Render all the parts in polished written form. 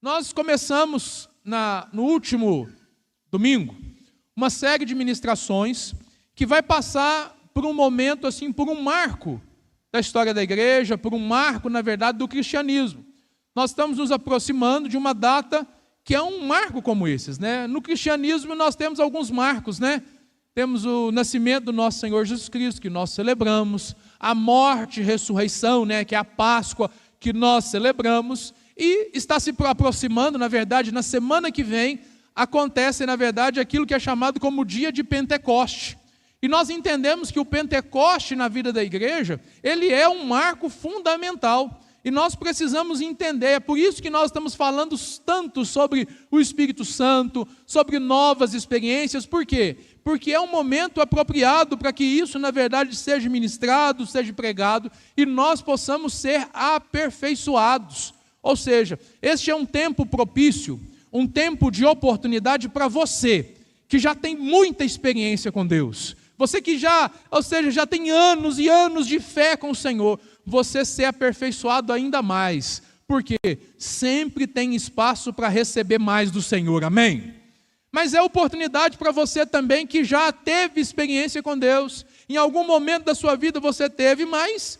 Nós começamos no último domingo uma série de ministrações que vai passar por um momento, assim, por um marco da história da igreja, por um marco, na verdade, do cristianismo. Nós estamos nos aproximando de uma data que é um marco como esses, né? No cristianismo nós temos alguns marcos, né? Temos o nascimento do nosso Senhor Jesus Cristo, que nós celebramos, a morte e ressurreição, né? Que é a Páscoa, que nós celebramos, e está se aproximando, na verdade, na semana que vem, acontece, na verdade, aquilo que é chamado como o dia de Pentecoste. E nós entendemos que o Pentecoste na vida da igreja, ele é um marco fundamental. E nós precisamos entender, é por isso que nós estamos falando tanto sobre o Espírito Santo, sobre novas experiências. Por quê? Porque é um momento apropriado para que isso, na verdade, seja ministrado, seja pregado, e nós possamos ser aperfeiçoados. Ou seja, este é um tempo propício, um tempo de oportunidade para você, que já tem muita experiência com Deus. Você que já tem anos e anos de fé com o Senhor, você ser aperfeiçoado ainda mais, porque sempre tem espaço para receber mais do Senhor, amém? Mas é oportunidade para você também que já teve experiência com Deus, em algum momento da sua vida você teve, mas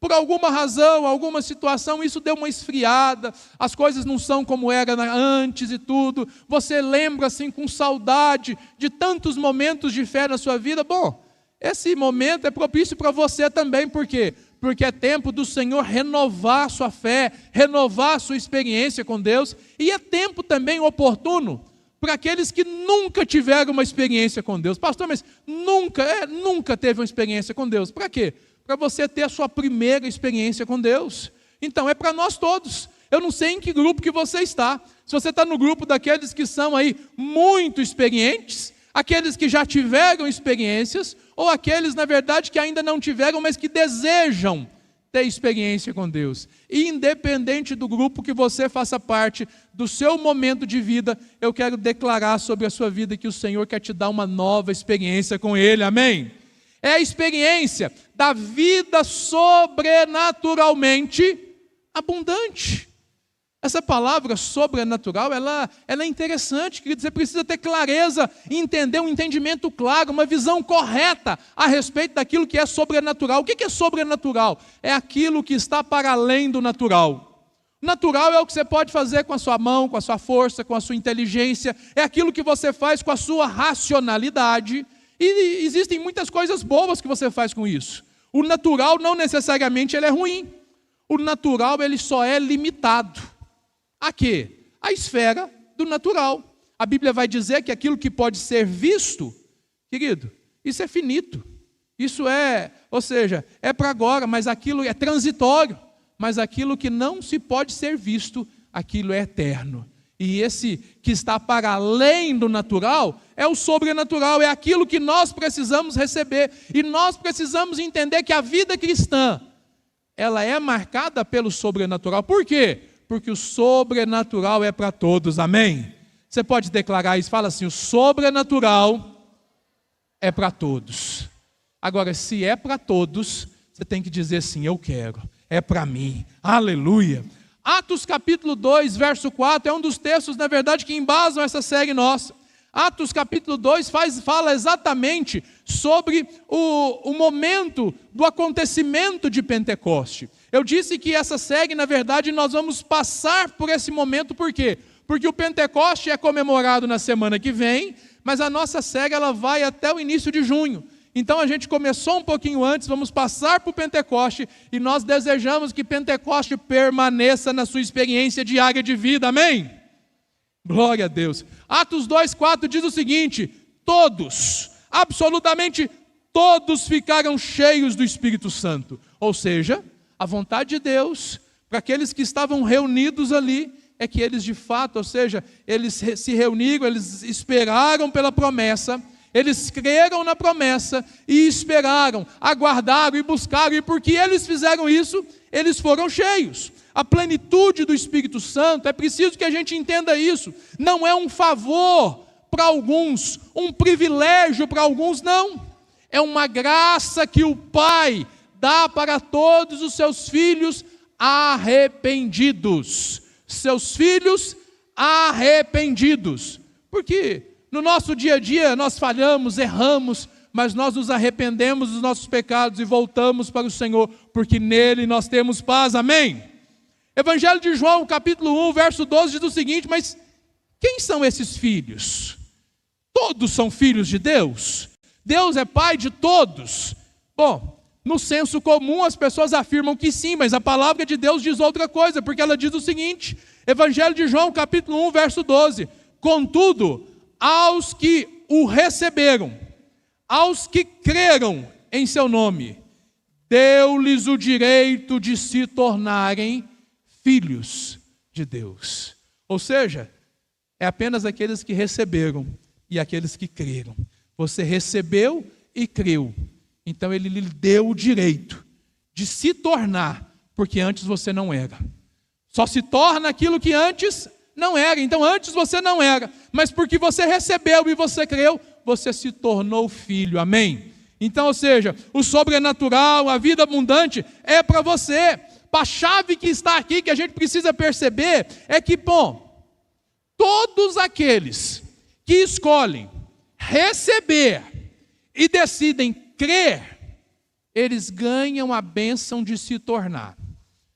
por alguma razão, alguma situação, isso deu uma esfriada, as coisas não são como era antes e tudo, você lembra assim com saudade de tantos momentos de fé na sua vida. Bom, esse momento é propício para você também, por quê? Porque é tempo do Senhor renovar a sua fé, renovar a sua experiência com Deus, e é tempo também oportuno para aqueles que nunca tiveram uma experiência com Deus. Pastor, mas nunca teve uma experiência com Deus. Para quê? Para você ter a sua primeira experiência com Deus. Então é para nós todos. Eu não sei em que grupo que você está. Se você está no grupo daqueles que são aí muito experientes, aqueles que já tiveram experiências, ou aqueles, na verdade, que ainda não tiveram, mas que desejam ter experiência com Deus. E independente do grupo que você faça parte, do seu momento de vida, eu quero declarar sobre a sua vida que o Senhor quer te dar uma nova experiência com Ele, amém? É a experiência da vida sobrenaturalmente abundante. Essa palavra sobrenatural, ela é interessante, querido. Você precisa ter clareza, entender um entendimento claro, uma visão correta a respeito daquilo que é sobrenatural. O que é sobrenatural? É aquilo que está para além do natural. Natural é o que você pode fazer com a sua mão, com a sua força, com a sua inteligência. É aquilo que você faz com a sua racionalidade. E existem muitas coisas boas que você faz com isso. O natural não necessariamente ele é ruim. O natural ele só é limitado. A quê? A esfera do natural. A Bíblia vai dizer que aquilo que pode ser visto, querido, isso é finito. Isso é para agora, mas aquilo é transitório. Mas aquilo que não se pode ser visto, aquilo é eterno. E esse que está para além do natural é o sobrenatural, é aquilo que nós precisamos receber. E nós precisamos entender que a vida cristã, ela é marcada pelo sobrenatural. Por quê? Porque o sobrenatural é para todos, amém? Você pode declarar isso, fala assim, o sobrenatural é para todos. Agora, se é para todos, você tem que dizer assim, eu quero, é para mim, aleluia. Atos capítulo 2, verso 4, é um dos textos, na verdade, que embasam essa série nossa. Atos capítulo 2 fala exatamente sobre o momento do acontecimento de Pentecoste. Eu disse que essa série, na verdade, nós vamos passar por esse momento, por quê? Porque o Pentecoste é comemorado na semana que vem, mas a nossa série ela vai até o início de junho. Então a gente começou um pouquinho antes, vamos passar para o Pentecoste, e nós desejamos que Pentecoste permaneça na sua experiência diária de vida, amém? Glória a Deus. Atos 2:4 diz o seguinte, todos, absolutamente todos ficaram cheios do Espírito Santo. Ou seja, a vontade de Deus, para aqueles que estavam reunidos ali, é que eles de fato, ou seja, eles se reuniram, eles esperaram pela promessa, eles creram na promessa e esperaram, aguardaram e buscaram, e porque eles fizeram isso, eles foram cheios. A plenitude do Espírito Santo, é preciso que a gente entenda isso, não é um favor para alguns, um privilégio para alguns, não. É uma graça que o Pai dá para todos os seus filhos arrependidos. Seus filhos arrependidos. Porque no nosso dia a dia nós falhamos, erramos, mas nós nos arrependemos dos nossos pecados e voltamos para o Senhor, porque nele nós temos paz, amém? Evangelho de João, capítulo 1, verso 12, diz o seguinte: mas quem são esses filhos? Todos são filhos de Deus? Deus é pai de todos? Bom, no senso comum as pessoas afirmam que sim, mas a palavra de Deus diz outra coisa, porque ela diz o seguinte, Evangelho de João, capítulo 1, verso 12, contudo, aos que o receberam, aos que creram em seu nome, deu-lhes o direito de se tornarem filhos de Deus. Ou seja, é apenas aqueles que receberam e aqueles que creram. Você recebeu e creu, então ele lhe deu o direito de se tornar, porque antes você não era. Só se torna aquilo que antes não era. Então antes você não era, mas porque você recebeu e você creu, você se tornou filho, amém? Então, ou seja, o sobrenatural, a vida abundante é para você. A chave que está aqui, que a gente precisa perceber, é que, bom, todos aqueles que escolhem receber e decidem crer, eles ganham a bênção de se tornar.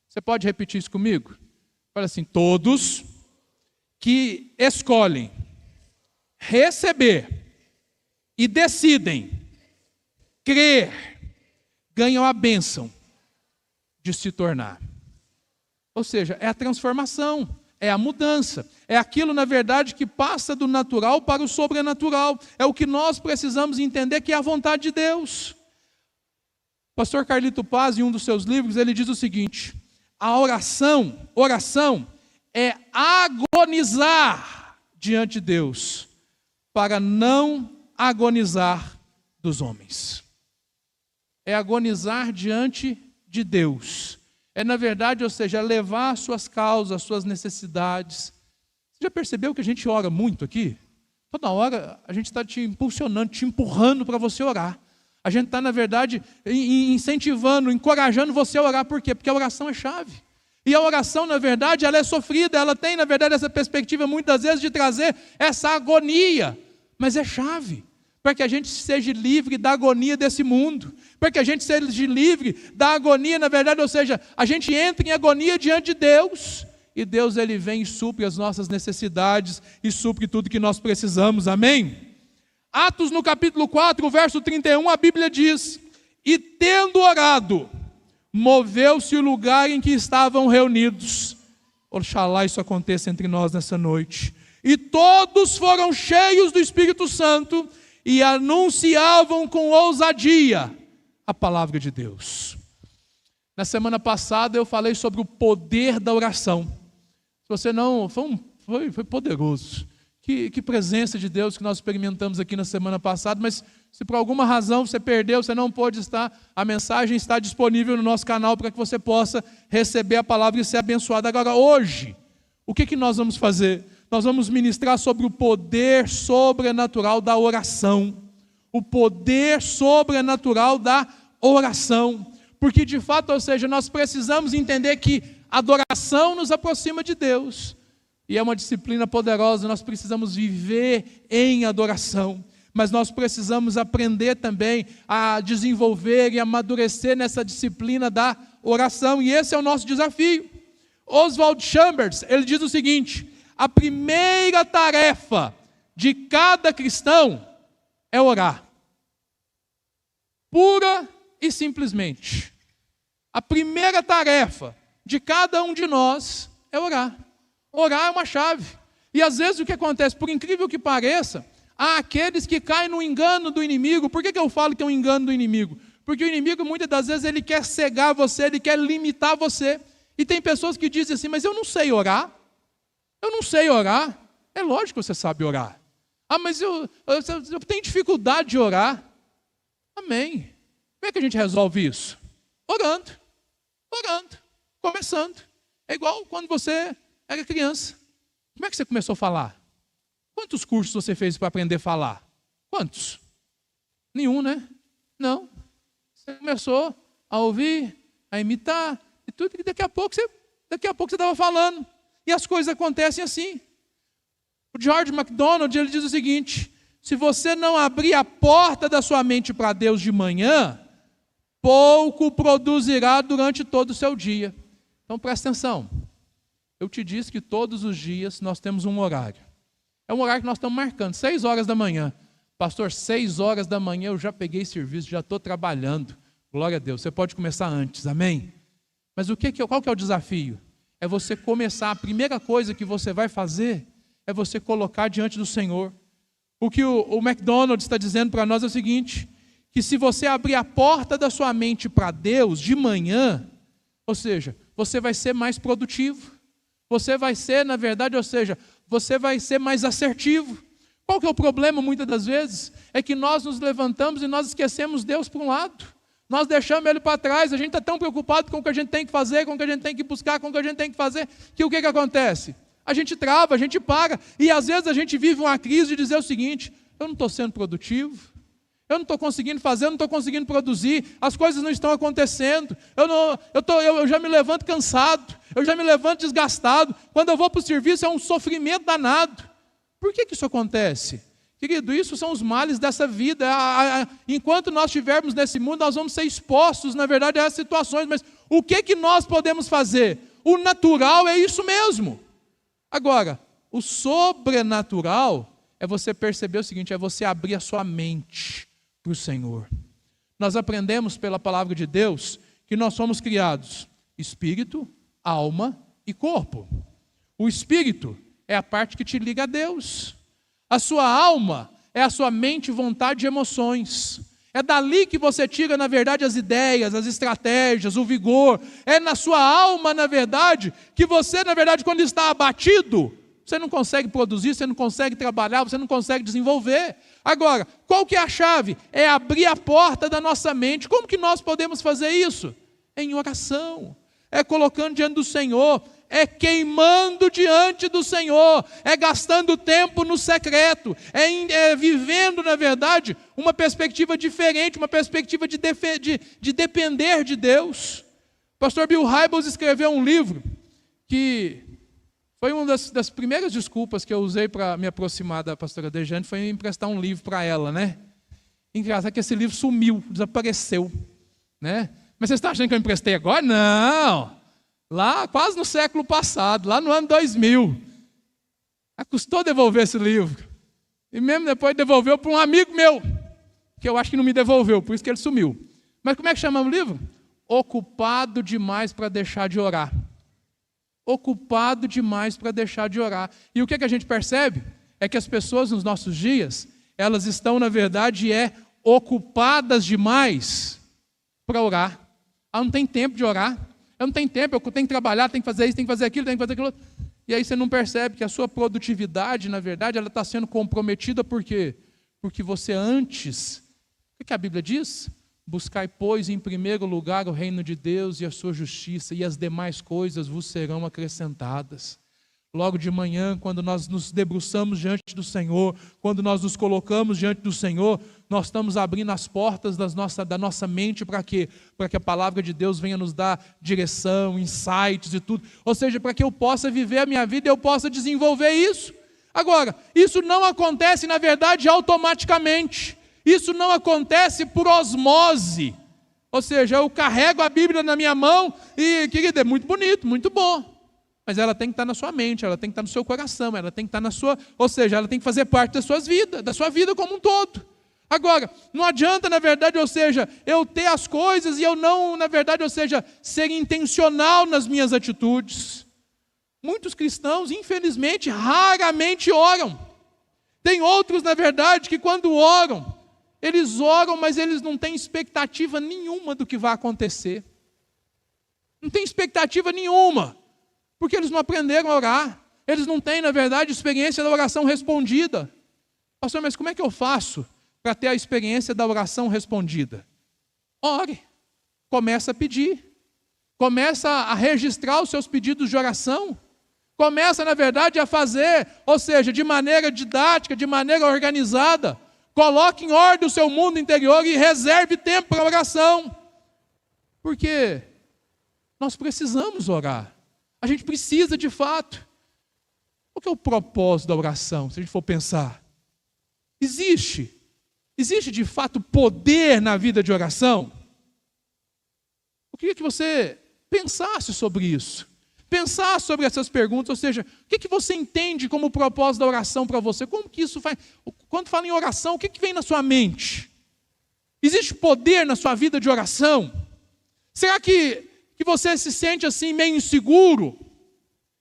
Você pode repetir isso comigo? Fala assim, todos que escolhem receber e decidem crer, ganham a bênção de se tornar. Ou seja, é a transformação, é a mudança, é aquilo, na verdade, que passa do natural para o sobrenatural. É o que nós precisamos entender, que é a vontade de Deus. O pastor Carlito Paz, em um dos seus livros, ele diz o seguinte: a oração é agonizar diante de Deus, para não agonizar dos homens. É agonizar diante de Deus. É, na verdade, ou seja, levar suas causas, suas necessidades. Você já percebeu que a gente ora muito aqui? Toda hora a gente está te impulsionando, te empurrando para você orar. A gente está, na verdade, incentivando, encorajando você a orar. Por quê? Porque a oração é chave. E a oração, na verdade, ela é sofrida. Ela tem, na verdade, essa perspectiva, muitas vezes, de trazer essa agonia. Mas é chave para que a gente seja livre da agonia desse mundo, para que a gente seja livre da agonia, na verdade, ou seja, a gente entra em agonia diante de Deus, e Deus, ele vem e supre as nossas necessidades, e supre tudo que nós precisamos, amém? Atos no capítulo 4, verso 31, a Bíblia diz, e tendo orado, moveu-se o lugar em que estavam reunidos. Oxalá isso aconteça entre nós nessa noite. E todos foram cheios do Espírito Santo, e anunciavam com ousadia a palavra de Deus. Na semana passada eu falei sobre o poder da oração. Se você não... Foi poderoso. Que presença de Deus que nós experimentamos aqui na semana passada, mas se por alguma razão você perdeu, você não pôde estar, a mensagem está disponível no nosso canal para que você possa receber a palavra e ser abençoado. Agora, hoje, o que nós vamos fazer? Nós vamos ministrar sobre o poder sobrenatural da oração. O poder sobrenatural da oração. Porque de fato, ou seja, nós precisamos entender que a adoração nos aproxima de Deus. E é uma disciplina poderosa, nós precisamos viver em adoração. Mas nós precisamos aprender também a desenvolver e amadurecer nessa disciplina da oração. E esse é o nosso desafio. Oswald Chambers, ele diz o seguinte: a primeira tarefa de cada cristão é orar. Pura e simplesmente. A primeira tarefa de cada um de nós é orar. Orar é uma chave. E às vezes o que acontece, por incrível que pareça, há aqueles que caem no engano do inimigo. Por que eu falo que é um engano do inimigo? Porque o inimigo, muitas das vezes, ele quer cegar você, ele quer limitar você. E tem pessoas que dizem assim, mas eu não sei orar. Eu não sei orar. É lógico que você sabe orar. Ah, mas eu tenho dificuldade de orar. Amém. Como é que a gente resolve isso? Orando, começando. É igual quando você era criança. Como é que você começou a falar? Quantos cursos você fez para aprender a falar? Quantos? Nenhum, né? Não. Você começou a ouvir, a imitar, e tudo, e daqui a pouco você estava falando. E as coisas acontecem assim. O George MacDonald, ele diz o seguinte: se você não abrir a porta da sua mente para Deus de manhã, pouco produzirá durante todo o seu dia. Então presta atenção. Eu te disse que todos os dias nós temos um horário. É um horário que nós estamos marcando, 6 horas da manhã. Pastor, 6 horas da manhã eu já peguei serviço, já estou trabalhando. Glória a Deus, você pode começar antes, amém? Mas qual que é o desafio? É você começar, a primeira coisa que você vai fazer é você colocar diante do Senhor. O que o MacDonald está dizendo para nós é o seguinte, que se você abrir a porta da sua mente para Deus de manhã, ou seja, você vai ser mais produtivo, você vai ser, na verdade, ou seja, você vai ser mais assertivo. Qual que é o problema muitas das vezes? É que nós nos levantamos e nós esquecemos Deus por um lado. Nós deixamos Ele para trás, a gente está tão preocupado com o que a gente tem que fazer, com o que a gente tem que buscar, com o que a gente tem que fazer, que o que acontece? A gente trava, a gente para, e às vezes a gente vive uma crise de dizer o seguinte: eu não estou sendo produtivo, eu não estou conseguindo fazer, eu não estou conseguindo produzir, as coisas não estão acontecendo, eu já me levanto cansado, eu já me levanto desgastado, quando eu vou para o serviço é um sofrimento danado. Por que isso acontece? Querido, isso são os males dessa vida. Enquanto nós estivermos nesse mundo, nós vamos ser expostos, na verdade, a essas situações, mas o que nós podemos fazer? O natural é isso mesmo. Agora, o sobrenatural é você perceber o seguinte, é você abrir a sua mente para o Senhor. Nós aprendemos pela palavra de Deus que nós somos criados espírito, alma e corpo. O espírito é a parte que te liga a Deus. A sua alma é a sua mente, vontade e emoções. É dali que você tira, na verdade, as ideias, as estratégias, o vigor. É na sua alma, na verdade, que você, na verdade, quando está abatido, você não consegue produzir, você não consegue trabalhar, você não consegue desenvolver. Agora, qual que é a chave? É abrir a porta da nossa mente. Como que nós podemos fazer isso? Em oração. É colocando diante do Senhor, é queimando diante do Senhor, é gastando tempo no secreto, é vivendo, na verdade, uma perspectiva diferente, uma perspectiva de depender de Deus. O pastor Bill Hybels escreveu um livro que foi uma das primeiras desculpas que eu usei para me aproximar da pastora Dejane, foi emprestar um livro para ela, né? Engraçado que esse livro sumiu, desapareceu, né? Mas vocês estão achando que eu emprestei agora? Não! Lá, quase no século passado, lá no ano 2000. Custou devolver esse livro. E mesmo depois devolveu para um amigo meu, que eu acho que não me devolveu, por isso que ele sumiu. Mas como é que chama o livro? Ocupado demais para deixar de orar. Ocupado demais para deixar de orar. E o que a gente percebe? É que as pessoas nos nossos dias, elas estão, na verdade, ocupadas demais para orar. Não tem tempo de orar. Eu não tenho tempo, eu tenho que trabalhar, tenho que fazer isso, tenho que fazer aquilo, tenho que fazer aquilo outro. E aí você não percebe que a sua produtividade, na verdade, ela está sendo comprometida por quê? Porque você antes, o que a Bíblia diz? Buscai, pois, em primeiro lugar o reino de Deus e a sua justiça, e as demais coisas vos serão acrescentadas. Logo de manhã, quando nós nos debruçamos diante do Senhor, quando nós nos colocamos diante do Senhor, nós estamos abrindo as portas da nossa mente para quê? Para que a palavra de Deus venha nos dar direção, insights e tudo. Ou seja, para que eu possa viver a minha vida e eu possa desenvolver isso. Agora, isso não acontece, na verdade, automaticamente. Isso não acontece por osmose. Ou seja, eu carrego a Bíblia na minha mão e, querida, é muito bonito, muito bom. Mas ela tem que estar na sua mente, ela tem que estar no seu coração, ela tem que estar na sua... Ou seja, ela tem que fazer parte da sua vida como um todo. Agora, não adianta, na verdade, ou seja, eu ter as coisas e eu não, na verdade, ou seja, ser intencional nas minhas atitudes. Muitos cristãos, infelizmente, raramente oram. Tem outros, na verdade, que quando oram, eles oram, mas eles não têm expectativa nenhuma do que vai acontecer. Não tem expectativa nenhuma. Porque eles não aprenderam a orar. Eles não têm, na verdade, experiência da oração respondida. Pastor, mas como é que eu faço para ter a experiência da oração respondida? Ore. Começa a pedir. Começa a registrar os seus pedidos de oração. Começa, na verdade, a fazer, ou seja, de maneira didática, de maneira organizada. Coloque em ordem o seu mundo interior e reserve tempo para a oração. Porque nós precisamos orar. A gente precisa de fato. Qual que é o propósito da oração, se a gente for pensar? Existe de fato poder na vida de oração? Eu queria que você pensasse sobre isso. Pensasse sobre essas perguntas, ou seja, o que você entende como propósito da oração para você? Como que isso faz? Quando fala em oração, o que vem na sua mente? Existe poder na sua vida de oração? Será que você se sente assim meio inseguro,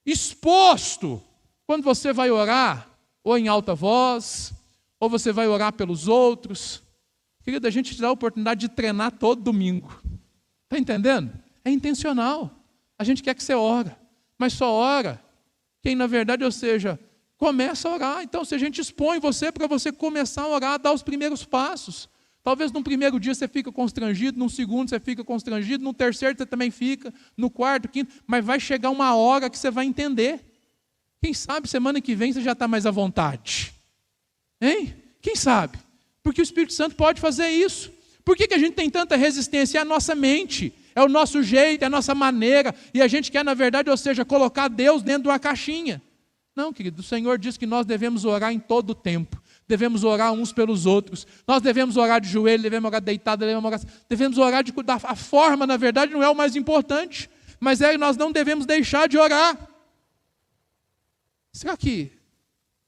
exposto, quando você vai orar, ou em alta voz, ou você vai orar pelos outros? Querido, a gente te dá a oportunidade de treinar todo domingo. Está entendendo? É intencional. A gente quer que você ore, mas só ora quem, na verdade, ou seja, começa a orar. Então, se a gente expõe você para você começar a orar, dar os primeiros passos. Talvez no primeiro dia você fica constrangido, no segundo você fica constrangido, no terceiro você também fica, no quarto, quinto, mas vai chegar uma hora que você vai entender. Quem sabe semana que vem você já está mais à vontade. Hein? Quem sabe? Porque o Espírito Santo pode fazer isso. Por que a gente tem tanta resistência? É a nossa mente, é o nosso jeito, é a nossa maneira, e a gente quer, na verdade, ou seja, colocar Deus dentro de uma caixinha. Não, querido, o Senhor diz que nós devemos orar em todo o tempo. Devemos orar uns pelos outros. Nós devemos orar de joelho, devemos orar deitado, devemos orar de a forma, na verdade, não é o mais importante, mas nós não devemos deixar de orar. Será que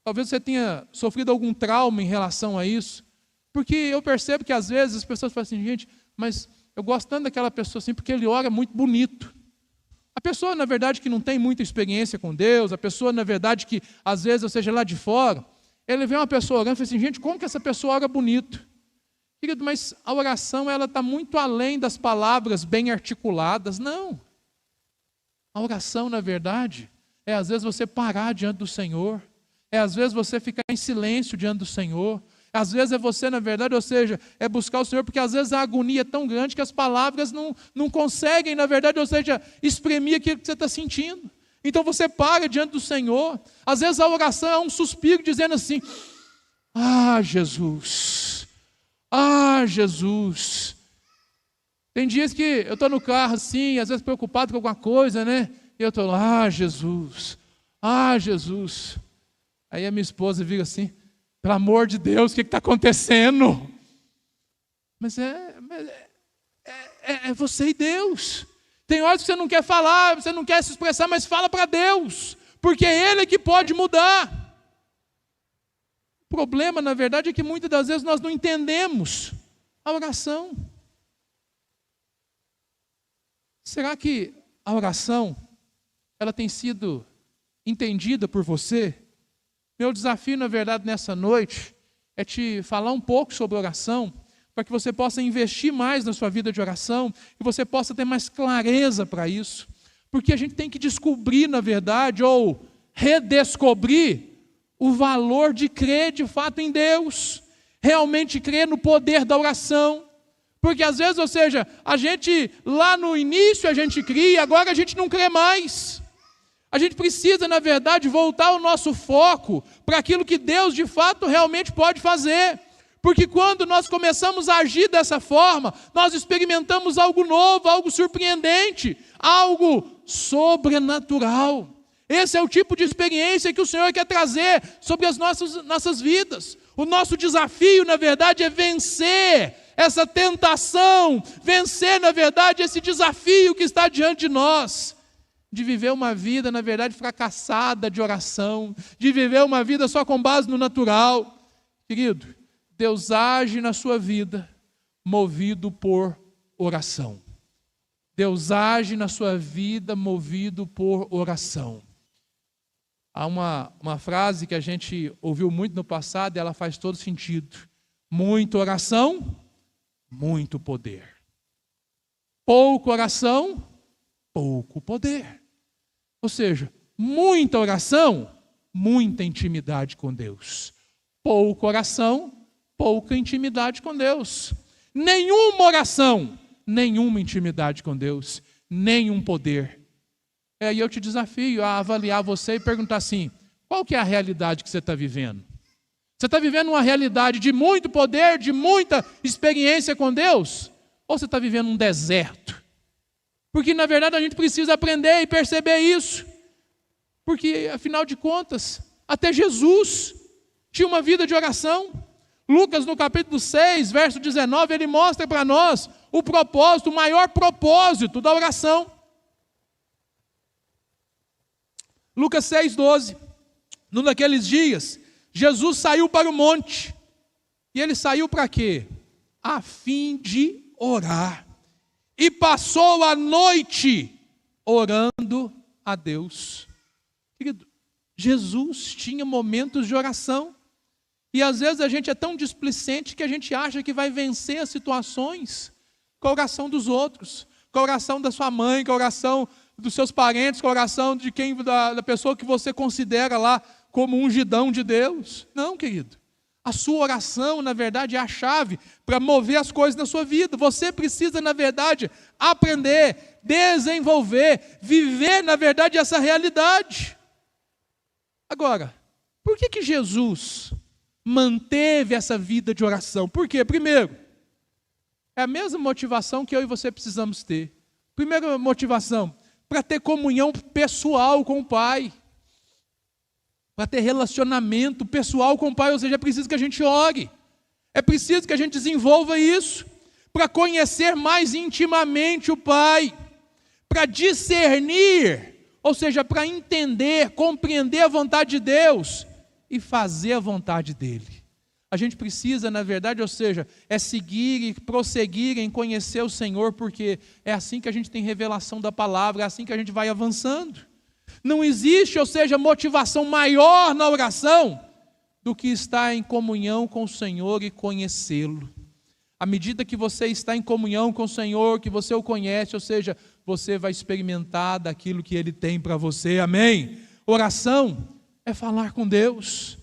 talvez você tenha sofrido algum trauma em relação a isso? Porque eu percebo que às vezes as pessoas falam assim, gente, mas eu gosto tanto daquela pessoa assim, porque ele ora muito bonito. A pessoa, na verdade, que não tem muita experiência com Deus, a pessoa, na verdade, que às vezes, ou seja, lá de fora, ele vê uma pessoa orando e fala assim, gente, como que essa pessoa ora bonito? Querido, mas a oração, ela está muito além das palavras bem articuladas. Não. A oração, na verdade, é às vezes você parar diante do Senhor, é às vezes você ficar em silêncio diante do Senhor, às vezes é você, na verdade, ou seja, é buscar o Senhor, porque às vezes a agonia é tão grande que as palavras não conseguem, na verdade, ou seja, exprimir aquilo que você está sentindo. Então você para diante do Senhor. Às vezes a oração é um suspiro dizendo assim, ah, Jesus, ah, Jesus. Tem dias que eu estou no carro assim, às vezes preocupado com alguma coisa, né? E eu estou lá, ah, Jesus, ah, Jesus. Aí a minha esposa vira assim, pelo amor de Deus, o que está acontecendo? Mas é você e Deus. Tem horas que você não quer falar, você não quer se expressar, mas fala para Deus, porque é Ele que pode mudar. O problema, na verdade, é que muitas das vezes nós não entendemos a oração. Será que a oração, ela tem sido entendida por você? Meu desafio, na verdade, nessa noite, é te falar um pouco sobre oração, para que você possa investir mais na sua vida de oração, e você possa ter mais clareza para isso. Porque a gente tem que descobrir, na verdade, ou redescobrir o valor de crer de fato em Deus, realmente crer no poder da oração. Porque às vezes, ou seja, a gente lá no início a gente cria, agora a gente não crê mais. A gente precisa, na verdade, voltar o nosso foco para aquilo que Deus de fato realmente pode fazer. Porque quando nós começamos a agir dessa forma, nós experimentamos algo novo, algo surpreendente, algo sobrenatural. Esse é o tipo de experiência que o Senhor quer trazer sobre as nossas vidas. O nosso desafio, na verdade, é vencer essa tentação, vencer, na verdade, esse desafio que está diante de nós, de viver uma vida, na verdade, fracassada de oração, de viver uma vida só com base no natural. Querido, Deus age na sua vida movido por oração. Deus age na sua vida movido por oração. Há uma frase que a gente ouviu muito no passado e ela faz todo sentido. Muita oração, muito poder. Pouca oração, pouco poder. Ou seja, muita oração, muita intimidade com Deus. Pouca oração, pouca intimidade com Deus. Nenhuma oração, nenhuma intimidade com Deus, nenhum poder. E eu te desafio a avaliar você e perguntar assim, qual que é a realidade que você está vivendo? Você está vivendo uma realidade de muito poder, de muita experiência com Deus? Ou você está vivendo um deserto? Porque na verdade a gente precisa aprender e perceber isso. Porque afinal de contas, Até Jesus tinha uma vida de oração. Lucas, no capítulo 6, verso 19, ele mostra para nós o propósito, o maior propósito da oração. Lucas 6, 12. Num daqueles dias, Jesus saiu para o monte. E ele saiu para quê? A fim de orar. E passou a noite orando a Deus. Querido, Jesus tinha momentos de oração. E às vezes a gente é tão displicente que a gente acha que vai vencer as situações com a oração dos outros, com a oração da sua mãe, com a oração dos seus parentes, com a oração de quem, da pessoa que você considera lá como ungidão de Deus. Não, querido. A sua oração, na verdade, é a chave para mover as coisas na sua vida. Você precisa, na verdade, aprender, desenvolver, viver, na verdade, essa realidade. Agora, por que Jesus manteve essa vida de oração? Por quê? Primeiro, é a mesma motivação que eu e você precisamos ter. Primeira motivação, para ter comunhão pessoal com o Pai. Para ter relacionamento pessoal com o Pai, ou seja, é preciso que a gente ore. É preciso que a gente desenvolva isso. Para conhecer mais intimamente o Pai. Para discernir, ou seja, para entender, compreender a vontade de Deus e fazer a vontade dEle. A gente precisa, na verdade, ou seja, é seguir e prosseguir em conhecer o Senhor, porque é assim que a gente tem revelação da palavra, é assim que a gente vai avançando. Não existe, ou seja, motivação maior na oração do que estar em comunhão com o Senhor e conhecê-lo. À medida que você está em comunhão com o Senhor, que você o conhece, ou seja, você vai experimentar daquilo que Ele tem para você, amém? Oração é falar com Deus,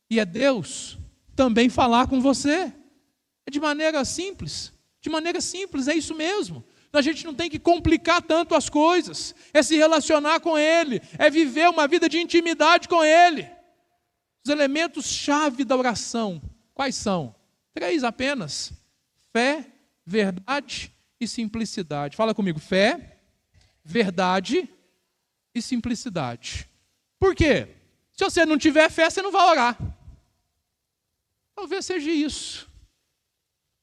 e é Deus também falar com você. É de maneira simples, é isso mesmo. A gente não tem que complicar tanto as coisas, é se relacionar com Ele, é viver uma vida de intimidade com Ele. Os elementos-chave da oração, quais são? 3 apenas: fé, verdade e simplicidade. Fala comigo: fé, verdade e simplicidade. Por quê? Se você não tiver fé, você não vai orar. Talvez seja isso.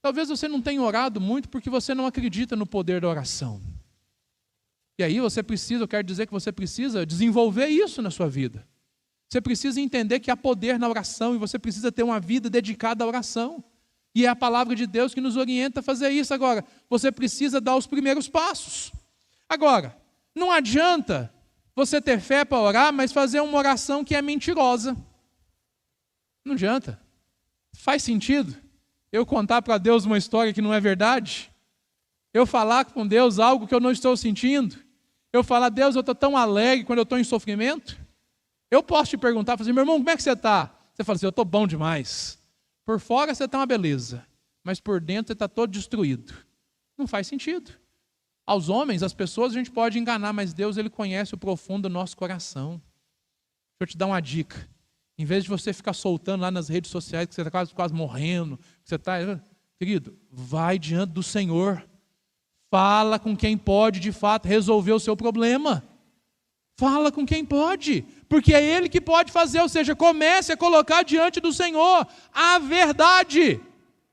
Talvez você não tenha orado muito porque você não acredita no poder da oração. E aí eu quero dizer que você precisa desenvolver isso na sua vida. Você precisa entender que há poder na oração e você precisa ter uma vida dedicada à oração. E é a palavra de Deus que nos orienta a fazer isso. Agora, você precisa dar os primeiros passos. Agora, não adianta você ter fé para orar, mas fazer uma oração que é mentirosa. Não adianta. Faz sentido eu contar para Deus uma história que não é verdade? Eu falar com Deus algo que eu não estou sentindo? Eu falar: Deus, eu estou tão alegre quando eu estou em sofrimento? Eu posso te perguntar, meu irmão, como é que você está? Você fala assim: eu estou bom demais. Por fora você está uma beleza, mas por dentro você está todo destruído. Não faz sentido. Aos homens, às pessoas, a gente pode enganar, mas Deus, Ele conhece o profundo do nosso coração. Deixa eu te dar uma dica. Em vez de você ficar soltando lá nas redes sociais, que você está quase morrendo, que você está... Querido, vai diante do Senhor. Fala com quem pode, de fato, resolver o seu problema. Fala com quem pode, porque é Ele que pode fazer, ou seja, comece a colocar diante do Senhor a verdade.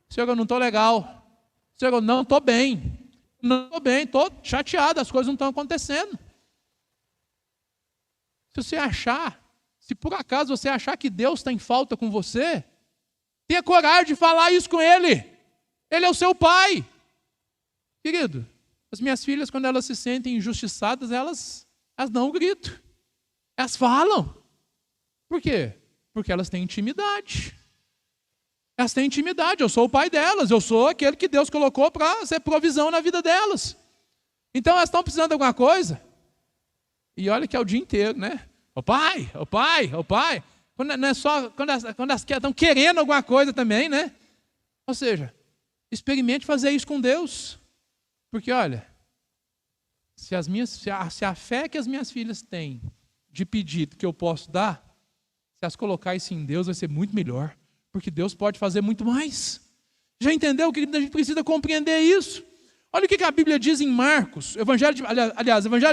Senhor, eu não estou legal. Senhor, eu não estou bem. Não estou bem, estou chateado, as coisas não estão acontecendo. Se por acaso você achar que Deus está em falta com você, tenha coragem de falar isso com Ele. Ele é o seu Pai. Querido, as minhas filhas, quando elas se sentem injustiçadas, elas dão um grito. Elas falam. Por quê? Porque elas têm intimidade. Elas têm intimidade. Eu sou o pai delas. Eu sou aquele que Deus colocou para ser provisão na vida delas. Então elas estão precisando de alguma coisa. E olha que é o dia inteiro, né? Ô pai. Não é só quando elas estão querendo alguma coisa também, né? Ou seja, experimente fazer isso com Deus. Porque olha, se a fé que as minhas filhas têm de pedido que eu posso dar, se elas colocar isso em Deus, vai ser muito melhor. Porque Deus pode fazer muito mais. Já entendeu, querido? A gente precisa compreender isso. Olha o que a Bíblia diz em Marcos, Evangelho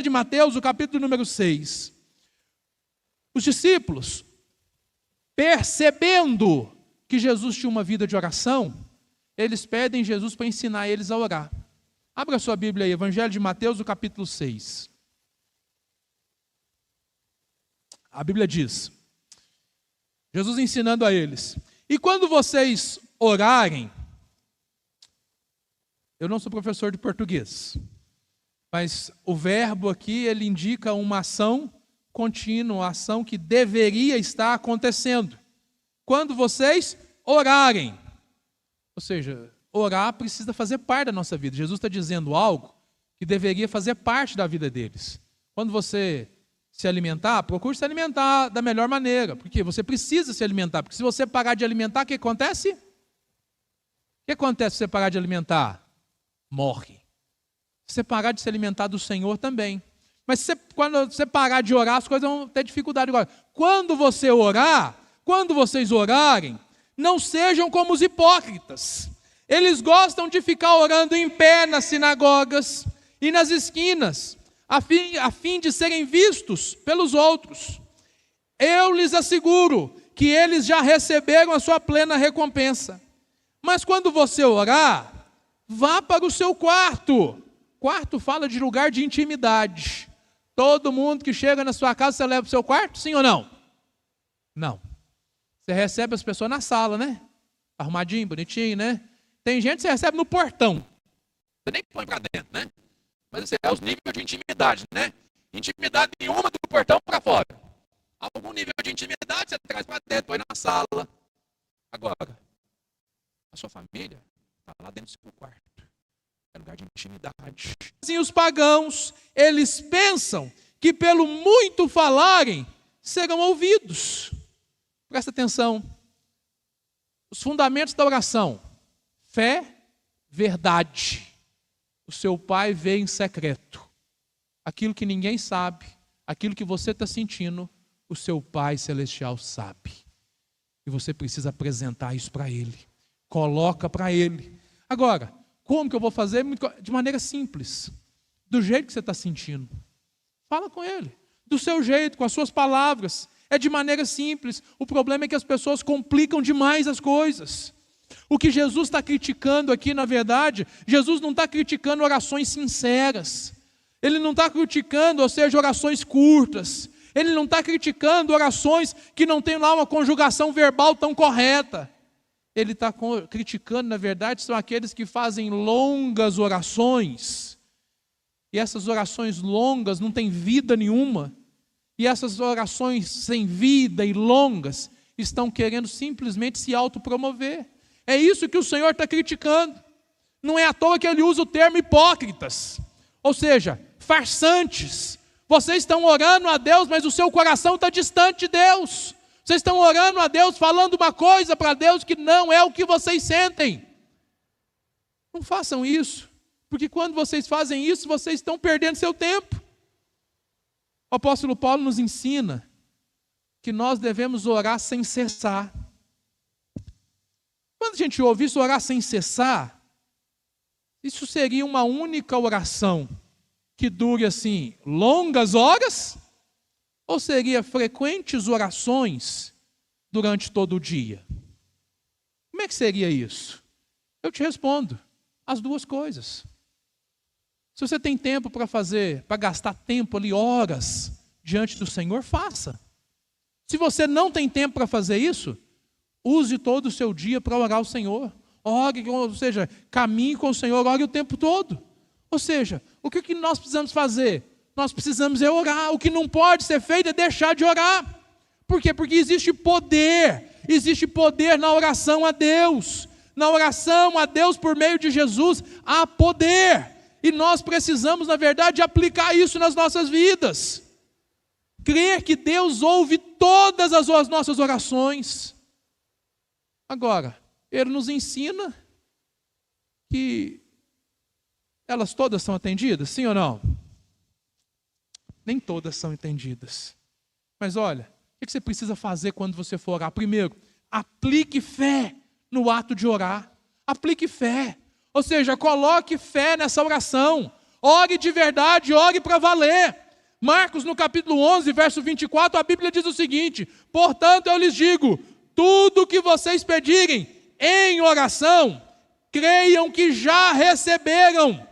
de Mateus, o capítulo número 6. Os discípulos, percebendo que Jesus tinha uma vida de oração, eles pedem Jesus para ensinar eles a orar. Abra sua Bíblia aí, Evangelho de Mateus, o capítulo 6. A Bíblia diz, Jesus ensinando a eles: e quando vocês orarem, eu não sou professor de português, mas o verbo aqui, ele indica uma ação contínua, uma ação que deveria estar acontecendo. Quando vocês orarem, ou seja, orar precisa fazer parte da nossa vida. Jesus está dizendo algo que deveria fazer parte da vida deles. Quando você se alimentar, procure se alimentar da melhor maneira, porque você precisa se alimentar, porque se você parar de alimentar, o que acontece? O que acontece se você parar de alimentar? Morre. Se você parar de se alimentar do Senhor também. Mas quando você parar de orar, as coisas vão ter dificuldade agora. Quando você orar, quando vocês orarem, não sejam como os hipócritas. Eles gostam de ficar orando em pé nas sinagogas e nas esquinas, a fim de serem vistos pelos outros. Eu lhes asseguro que eles já receberam a sua plena recompensa. Mas quando você orar, vá para o seu quarto. Quarto fala de lugar de intimidade. Todo mundo que chega na sua casa, você leva para o seu quarto, sim ou não? Não. Você recebe as pessoas na sala, né? Arrumadinho, bonitinho, né? Tem gente que você recebe no portão. Você nem põe para dentro, né? Mas esse é os níveis de intimidade, né? Intimidade nenhuma do portão para fora. Algum nível de intimidade você traz para dentro, põe na sala. Agora, a sua família está lá dentro do seu quarto. É lugar de intimidade. Assim, os pagãos, eles pensam que pelo muito falarem, serão ouvidos. Presta atenção. Os fundamentos da oração: fé, verdade. O seu Pai vê em secreto. Aquilo que ninguém sabe, aquilo que você está sentindo, o seu Pai Celestial sabe. E você precisa apresentar isso para Ele. Coloca para Ele. Agora, como que eu vou fazer? De maneira simples. Do jeito que você está sentindo. Fala com Ele. Do seu jeito, com as suas palavras. É de maneira simples. O problema é que as pessoas complicam demais as coisas. O que Jesus está criticando aqui, na verdade, Jesus não está criticando orações sinceras. Ele não está criticando, ou seja, orações curtas. Ele não está criticando orações que não tem lá uma conjugação verbal tão correta. Ele está criticando, na verdade, são aqueles que fazem longas orações. E essas orações longas não têm vida nenhuma. E essas orações sem vida e longas estão querendo simplesmente se autopromover. É isso que o Senhor está criticando. Não é à toa que ele usa o termo hipócritas. Ou seja, farsantes. Vocês estão orando a Deus, mas o seu coração está distante de Deus. Vocês estão orando a Deus, falando uma coisa para Deus que não é o que vocês sentem. Não façam isso, porque quando vocês fazem isso, vocês estão perdendo seu tempo. O apóstolo Paulo nos ensina que nós devemos orar sem cessar. Quando a gente ouve isso, orar sem cessar, isso seria uma única oração que dure assim, longas horas? Ou seria frequentes orações durante todo o dia? Como é que seria isso? Eu te respondo, as duas coisas. Se você tem tempo para fazer, para gastar tempo ali, horas, diante do Senhor, faça. Se você não tem tempo para fazer isso, use todo o seu dia para orar ao Senhor. Ore, ou seja, caminhe com o Senhor, ore o tempo todo. Ou seja, o que nós precisamos fazer? Nós precisamos é orar. O que não pode ser feito é deixar de orar. Por quê? Porque existe poder na oração a Deus. Na oração a Deus por meio de Jesus, há poder. E nós precisamos, na verdade, aplicar isso nas nossas vidas. Crer que Deus ouve todas as nossas orações. Agora, Ele nos ensina que elas todas são atendidas, sim ou não? Nem todas são entendidas. Mas olha, o que você precisa fazer quando você for orar? Primeiro, aplique fé no ato de orar. Aplique fé. Ou seja, coloque fé nessa oração. Ore de verdade, ore para valer. Marcos, no capítulo 11, verso 24, a Bíblia diz o seguinte: portanto, eu lhes digo, tudo que vocês pedirem em oração, creiam que já receberam,